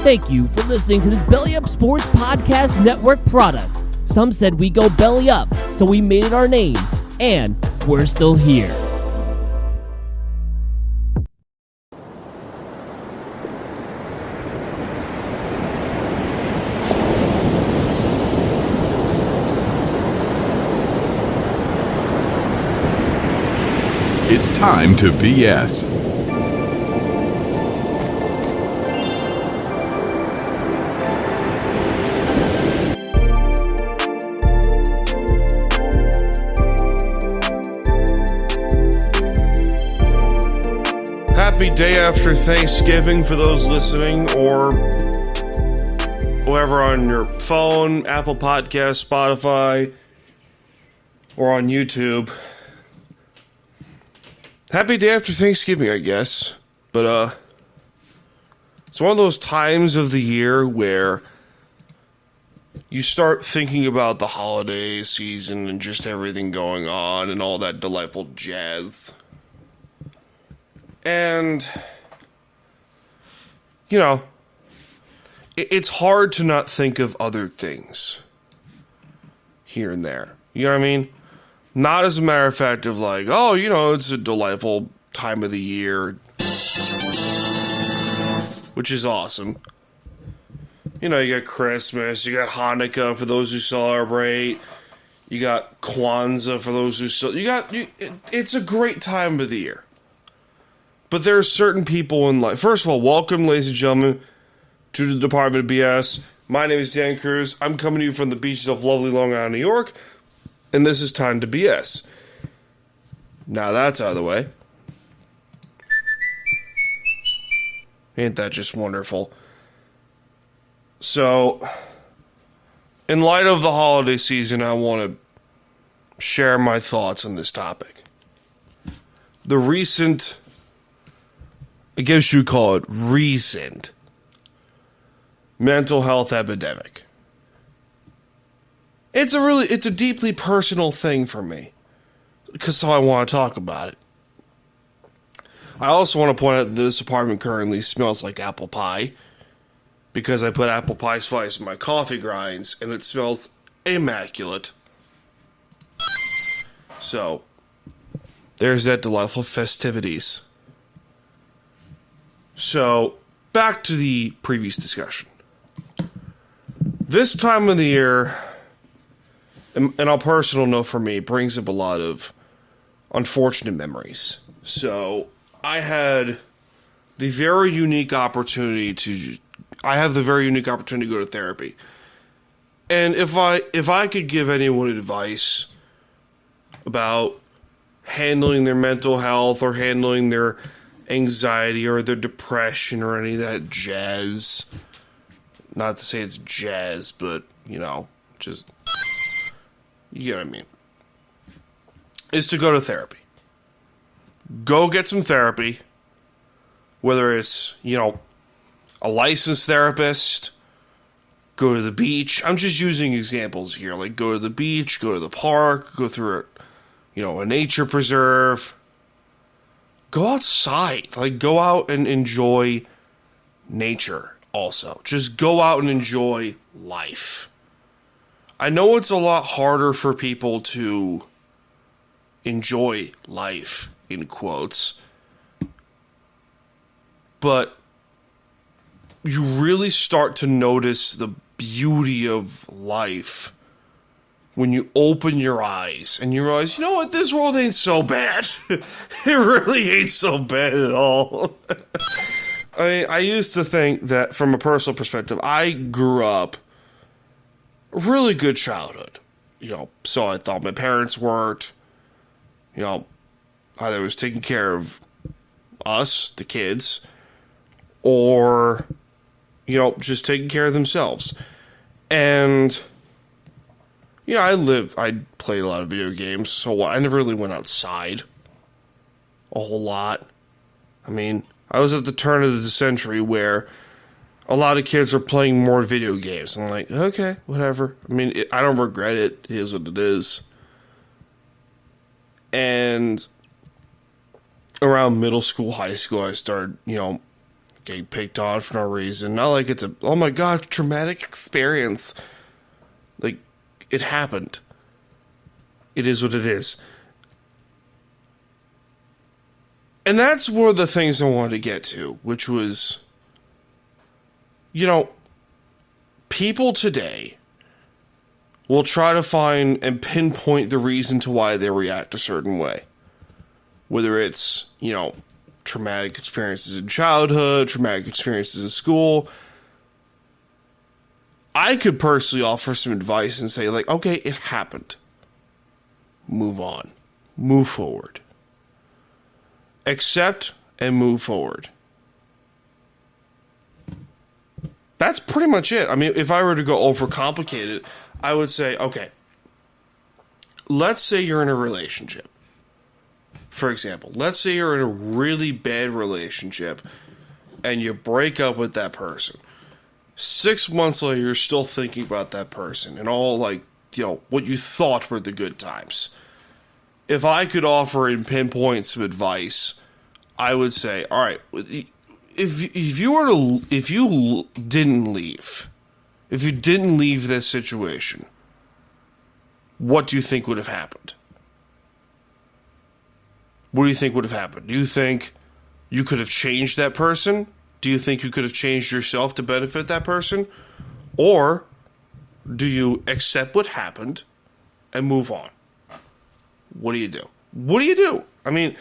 Thank you for listening to this Belly Up Sports Podcast Network product. Some said we go belly up, so we made it our name, and we're still here. It's time to BS. Happy day after Thanksgiving for those listening, or whoever on your phone, Apple Podcasts, Spotify, or on YouTube. Happy day after Thanksgiving, I guess. But, it's one of those times of the year where you start thinking about the holiday season and just everything going on and all that delightful jazz. And, you know, it's hard to not think of other things here and there. You know what I mean? Not as a matter of fact of like, oh, you know, it's a delightful time of the year, which is awesome. You know, you got Christmas, you got Hanukkah for those who celebrate, you got Kwanzaa for those who it's a great time of the year. But there are certain people in life. First of all, welcome, ladies and gentlemen, to the Department of BS. My name is Dan Cruz. I'm coming to you from the beaches of lovely Long Island, New York. And this is time to BS. Now that's out of the way. Ain't that just wonderful? So, in light of the holiday season, I want to share my thoughts on this topic. The recent, I guess you call it recent, mental health epidemic. It's a deeply personal thing for me, because so I want to talk about it. I also want to point out that this apartment currently smells like apple pie, because I put apple pie spice in my coffee grinds, and it smells immaculate. So, there's that delightful festivities. So, back to the previous discussion. This time of the year, and on a personal note for me, brings up a lot of unfortunate memories. So, I had the very unique opportunity to go to therapy. And if I could give anyone advice about handling their mental health or handling their anxiety or their depression or any of that jazz, not to say it's jazz, but, you know, just, you get what I mean, is to go to therapy. Go get some therapy, whether it's, you know, a licensed therapist, go to the beach. I'm just using examples here, like go to the beach, go to the park, go through a nature preserve. Go outside, like go out and enjoy nature also. Just go out and enjoy life. I know it's a lot harder for people to enjoy life, in quotes, but you really start to notice the beauty of life when you open your eyes and you realize, you know what, this world ain't so bad. It really ain't so bad at all. I used to think that from a personal perspective, I grew up a really good childhood. You know, so I thought my parents weren't, you know, either was taking care of us, the kids, or, you know, just taking care of themselves. And, you know, I played a lot of video games, so I never really went outside a whole lot. I mean, I was at the turn of the century where a lot of kids are playing more video games. I'm like, okay, whatever. I mean, I don't regret it. It is what it is. And around middle school, high school, I started, you know, getting picked on for no reason. Not like it's a, oh my God, traumatic experience. Like, it happened. It is what it is. And that's one of the things I wanted to get to, which was, people today will try to find and pinpoint the reason to why they react a certain way. Whether it's, traumatic experiences in childhood, traumatic experiences in school. I could personally offer some advice and say, like, okay, it happened. Move on. Move forward. Accept and move forward. That's pretty much it. I mean, if I were to go overcomplicate it, I would say, okay, let's say you're in a relationship. For example, let's say you're in a really bad relationship and you break up with that person. 6 months later, you're still thinking about that person and all, like, what you thought were the good times. If I could offer and pinpoint some advice, I would say, all right, if you didn't leave this situation, what do you think would have happened? What do you think would have happened? Do you think you could have changed that person? Do you think you could have changed yourself to benefit that person? Or do you accept what happened and move on? What do you do? What do you do? I mean,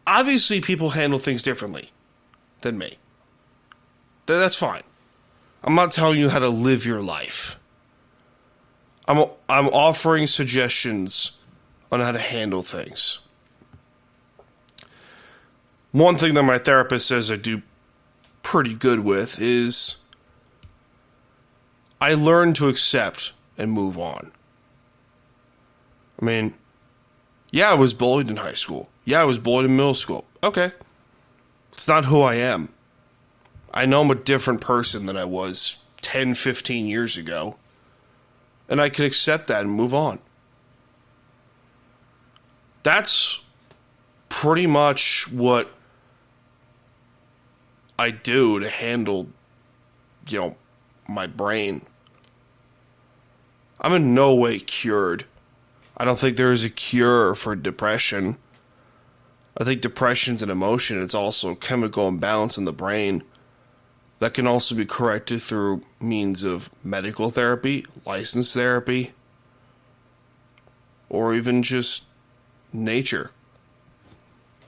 obviously people handle things differently than me. That's fine. I'm not telling you how to live your life. I'm offering suggestions on how to handle things. One thing that my therapist says I do pretty good with is I learn to accept and move on. I mean, yeah, I was bullied in high school. Yeah, I was bullied in middle school. Okay. It's not who I am. I know I'm a different person than I was 10, 15 years ago. And I can accept that and move on. That's pretty much what I do to handle, my brain. I'm in no way cured. I don't think there is a cure for depression. I think depression's an emotion. It's also a chemical imbalance in the brain that can also be corrected through means of medical therapy, licensed therapy, or even just nature,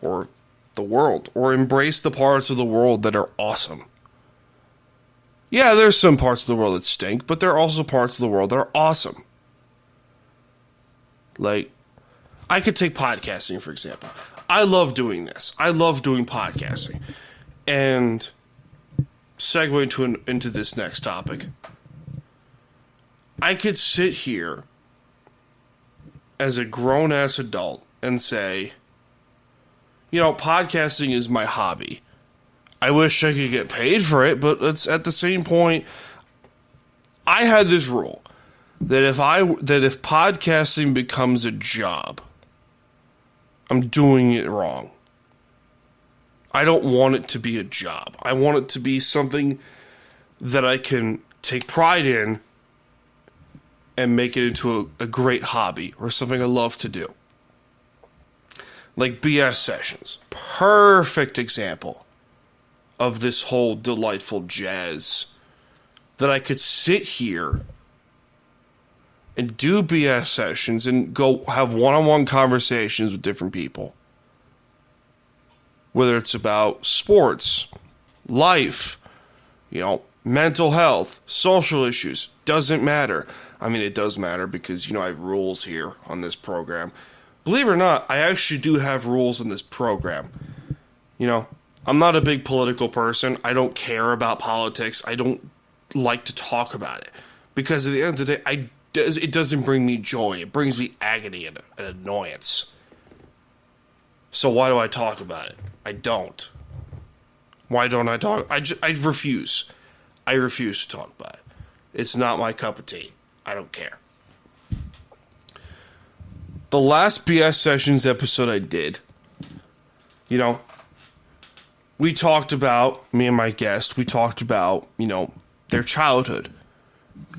or the world, or embrace the parts of the world that are awesome. Yeah, there's some parts of the world that stink, but there are also parts of the world that are awesome. Like, I could take podcasting, for example. I love doing this. I love doing podcasting. And segue into this next topic. I could sit here as a grown-ass adult and say, podcasting is my hobby. I wish I could get paid for it, but it's at the same point, I had this rule that if podcasting becomes a job, I'm doing it wrong. I don't want it to be a job. I want it to be something that I can take pride in and make it into a great hobby or something I love to do. Like BS Sessions. Perfect example of this whole delightful jazz that I could sit here and do BS Sessions and go have one-on-one conversations with different people. Whether it's about sports, life, mental health, social issues, doesn't matter. I mean, it does matter because, I have rules here on this program. Believe it or not, I actually do have rules in this program. I'm not a big political person. I don't care about politics. I don't like to talk about it. Because at the end of the day, it doesn't bring me joy. It brings me agony and annoyance. So why do I talk about it? I don't. Why don't I talk? I refuse. I refuse to talk about it. It's not my cup of tea. I don't care. The last BS Sessions episode I did, we talked about, me and my guest, we talked about, their childhood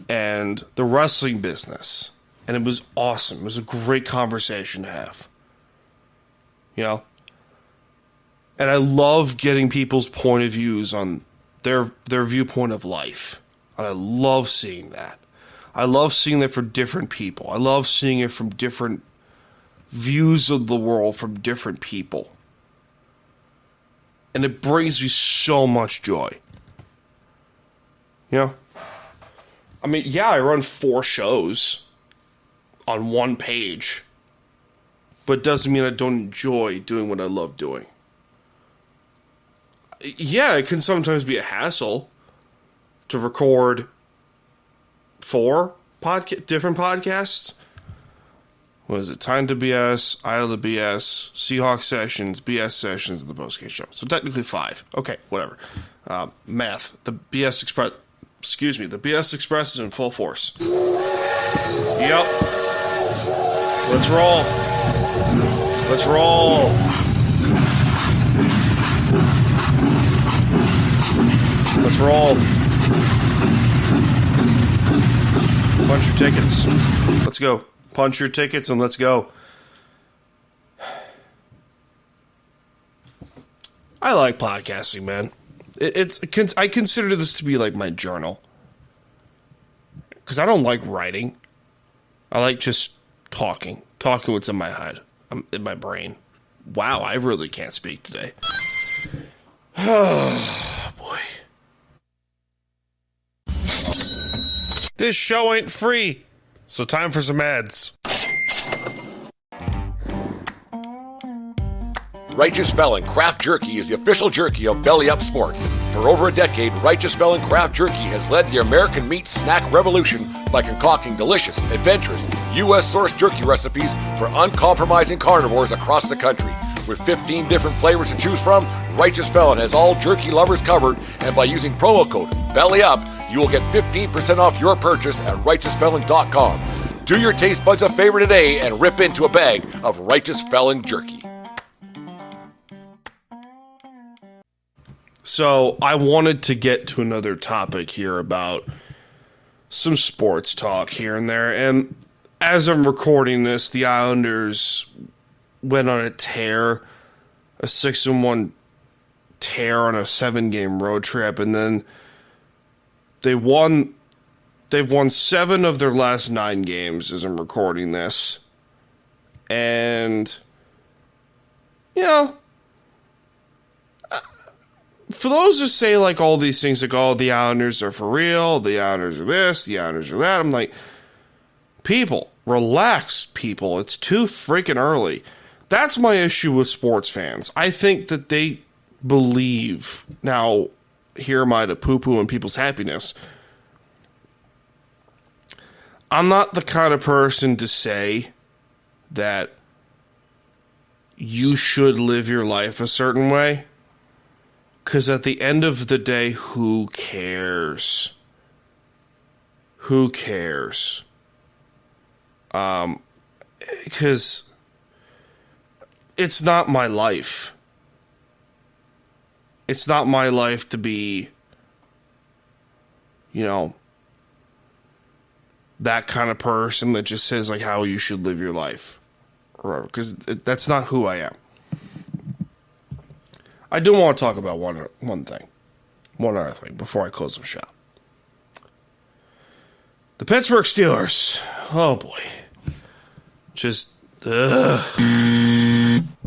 and the wrestling business. And it was awesome. It was a great conversation to have. And I love getting people's point of views on their viewpoint of life. And I love seeing that. I love seeing that from different people. I love seeing it from different views of the world from different people. And it brings me so much joy. I run 4 shows on one page, but it doesn't mean I don't enjoy doing what I love doing. Yeah, it can sometimes be a hassle to record 4 different podcasts. What is it? Time to BS, Idle to BS, Seahawks Sessions, BS Sessions, and the Postgame show. So technically 5. Okay, whatever. Math. The BS Express is in full force. Yep. Let's roll. Let's roll. Let's roll. Punch your tickets. Let's go. Punch your tickets and let's go. I like podcasting, man. I consider this to be like my journal. Because I don't like writing. I like just talking what's in my head, in my brain. Wow, I really can't speak today. Oh, boy. This show ain't free, so time for some ads. Righteous Felon Craft Jerky is the official jerky of Belly Up Sports. For over a decade, Righteous Felon Craft Jerky has led the American meat snack revolution by concocting delicious, adventurous, U.S.-sourced jerky recipes for uncompromising carnivores across the country. With 15 different flavors to choose from, Righteous Felon has all jerky lovers covered, and by using promo code BELLYUP, you will get 15% off your purchase at RighteousFelon.com. Do your taste buds a favor today and rip into a bag of Righteous Felon jerky. So I wanted to get to another topic here about some sports talk here and there. And as I'm recording this, the Islanders went on a tear, a 6-1 tear on a 7-game road trip. And then they've won 7 of their last 9 games as I'm recording this. And, for those who say, like, all these things, like, oh, the Islanders are for real, the Islanders are this, the Islanders are that, I'm like, people, relax, people. It's too freaking early. That's my issue with sports fans. I think that they believe, now, here am I to poo-poo on people's happiness. I'm not the kind of person to say that you should live your life a certain way. Because at the end of the day, who cares? Who cares? Because it's not my life. It's not my life to be, that kind of person that just says, like, how you should live your life. Because that's not who I am. I do want to talk about one other thing, before I close up shop. The Pittsburgh Steelers. Oh, boy. Just, ugh.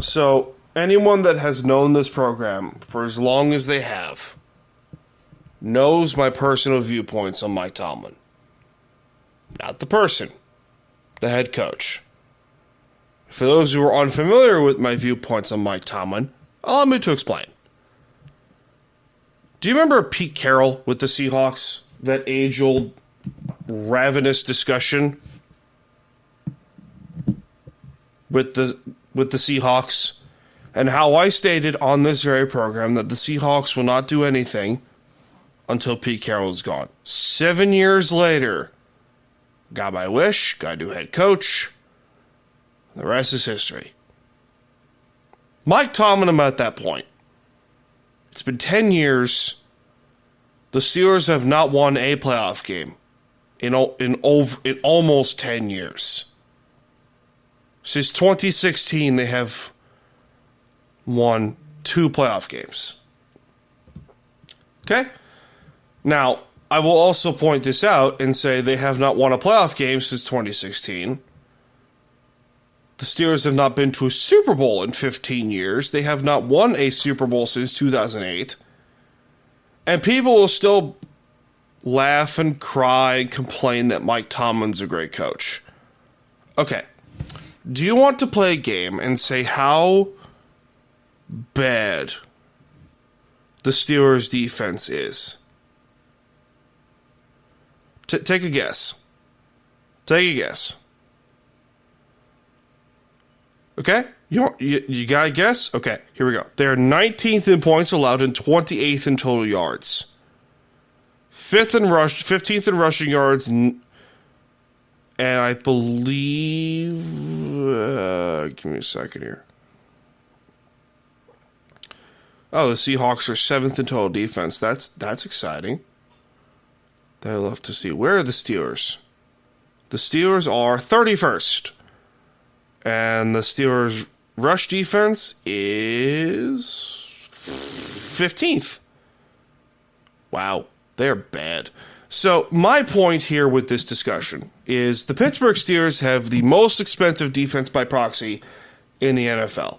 So, anyone that has known this program for as long as they have knows my personal viewpoints on Mike Tomlin. Not the person, the head coach. For those who are unfamiliar with my viewpoints on Mike Tomlin, allow me to explain. Do you remember Pete Carroll with the Seahawks? That age-old, ravenous discussion with the Seahawks, and how I stated on this very program that the Seahawks will not do anything until Pete Carroll is gone. 7 years later, got my wish, got a new head coach. The rest is history. Mike Tomlin, at that point, It's been 10 years. The Steelers have not won a playoff game in almost 10 years. Since 2016, they have won 2 playoff games. Okay? Now, I will also point this out and say they have not won a playoff game since 2016. The Steelers have not been to a Super Bowl in 15 years. They have not won a Super Bowl since 2008. And people will still laugh and cry and complain that Mike Tomlin's a great coach. Okay. Do you want to play a game and say how bad the Steelers' defense is? Take a guess. Take a guess. Okay? You got a guess? Okay, here we go. They're 19th in points allowed and 28th in total yards. 15th in rushing yards, and I believe... give me a second here. Oh, the Seahawks are 7th in total defense. That's exciting. I'd love to see. Where are the Steelers? The Steelers are 31st. And the Steelers' rush defense is 15th. Wow, they're bad. So my point here with this discussion is the Pittsburgh Steelers have the most expensive defense by proxy in the NFL.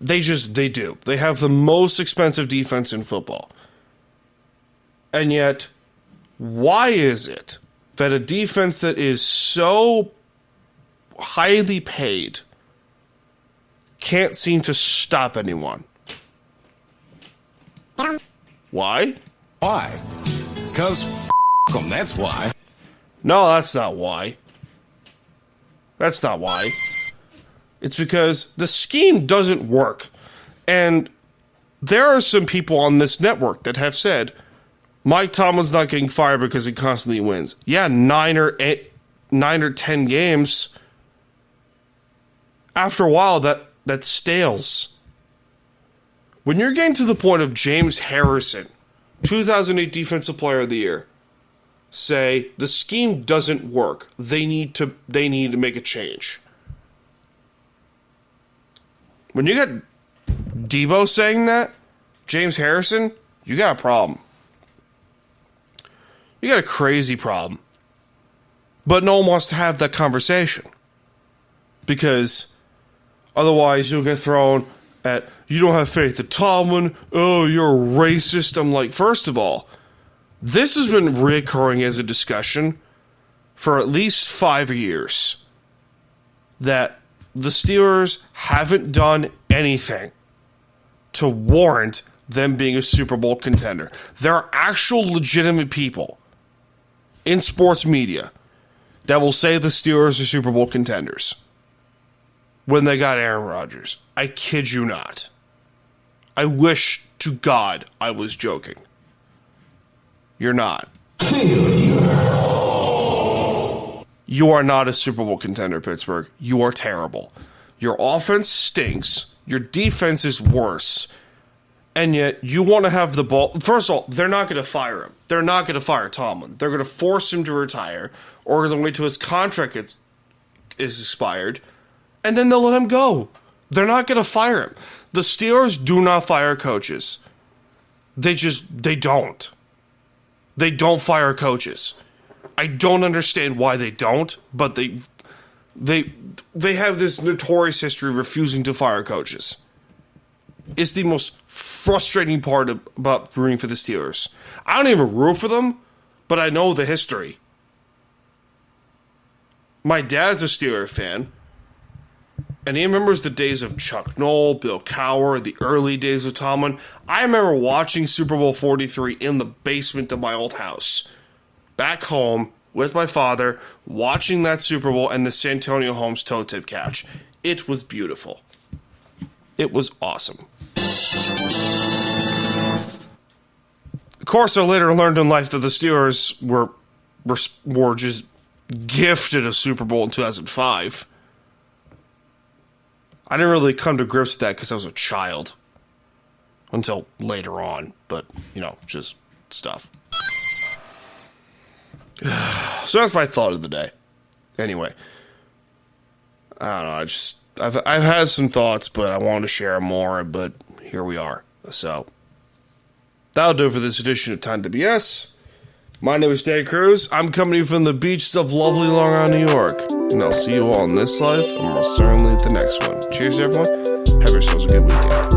They do. They have the most expensive defense in football. And yet, why is it that a defense that is so highly paid can't seem to stop anyone? Why? Why? Because them, that's why. No, that's not why. That's not why. It's because the scheme doesn't work. And there are some people on this network that have said, Mike Tomlin's not getting fired because he constantly wins. Yeah, 9 or 10 games. After a while, that stales. When you're getting to the point of James Harrison, 2008 Defensive Player of the Year, say the scheme doesn't work. They need to make a change. When you got Debo saying that, James Harrison, you got a problem. You got a crazy problem. But no one wants to have that conversation. Because otherwise you'll get thrown at, you don't have faith in Tomlin, oh, you're a racist. I'm like, first of all, this has been reoccurring as a discussion for at least 5 years. That the Steelers haven't done anything to warrant them being a Super Bowl contender. There are actual legitimate people in sports media that will say the Steelers are Super Bowl contenders when they got Aaron Rodgers. I kid you not. I wish to God I was joking. You're not. You are not a Super Bowl contender, Pittsburgh. You are terrible. Your offense stinks. Your defense is worse. And yet, you want to have the ball. First of all, they're not going to fire him. They're not going to fire Tomlin. They're going to force him to retire, or they'll wait till his contract is expired, and then they'll let him go. They're not going to fire him. The Steelers do not fire coaches. They don't. They don't fire coaches. I don't understand why they don't, but they have this notorious history of refusing to fire coaches. It's the most frustrating part about rooting for the Steelers. I don't even root for them, but I know the history. My dad's a Steelers fan, and he remembers the days of Chuck Noll, Bill Cowher, the early days of Tomlin. I remember watching Super Bowl 43 in the basement of my old house, back home with my father, watching that Super Bowl and the Santonio Holmes toe tip catch. It was beautiful. It was awesome. Of course, I later learned in life that the Steelers were just gifted a Super Bowl in 2005. I didn't really come to grips with that because I was a child. until later on, but, just stuff. So that's my thought of the day. Anyway, I don't know, I've had some thoughts, but I wanted to share more, but here we are. So, that'll do it for this edition of Time to BS. My name is Dan Cruz. I'm coming to you from the beaches of lovely Long Island, New York. And I'll see you all in this life, and most certainly at the next one. Cheers, everyone. Have yourselves a good weekend.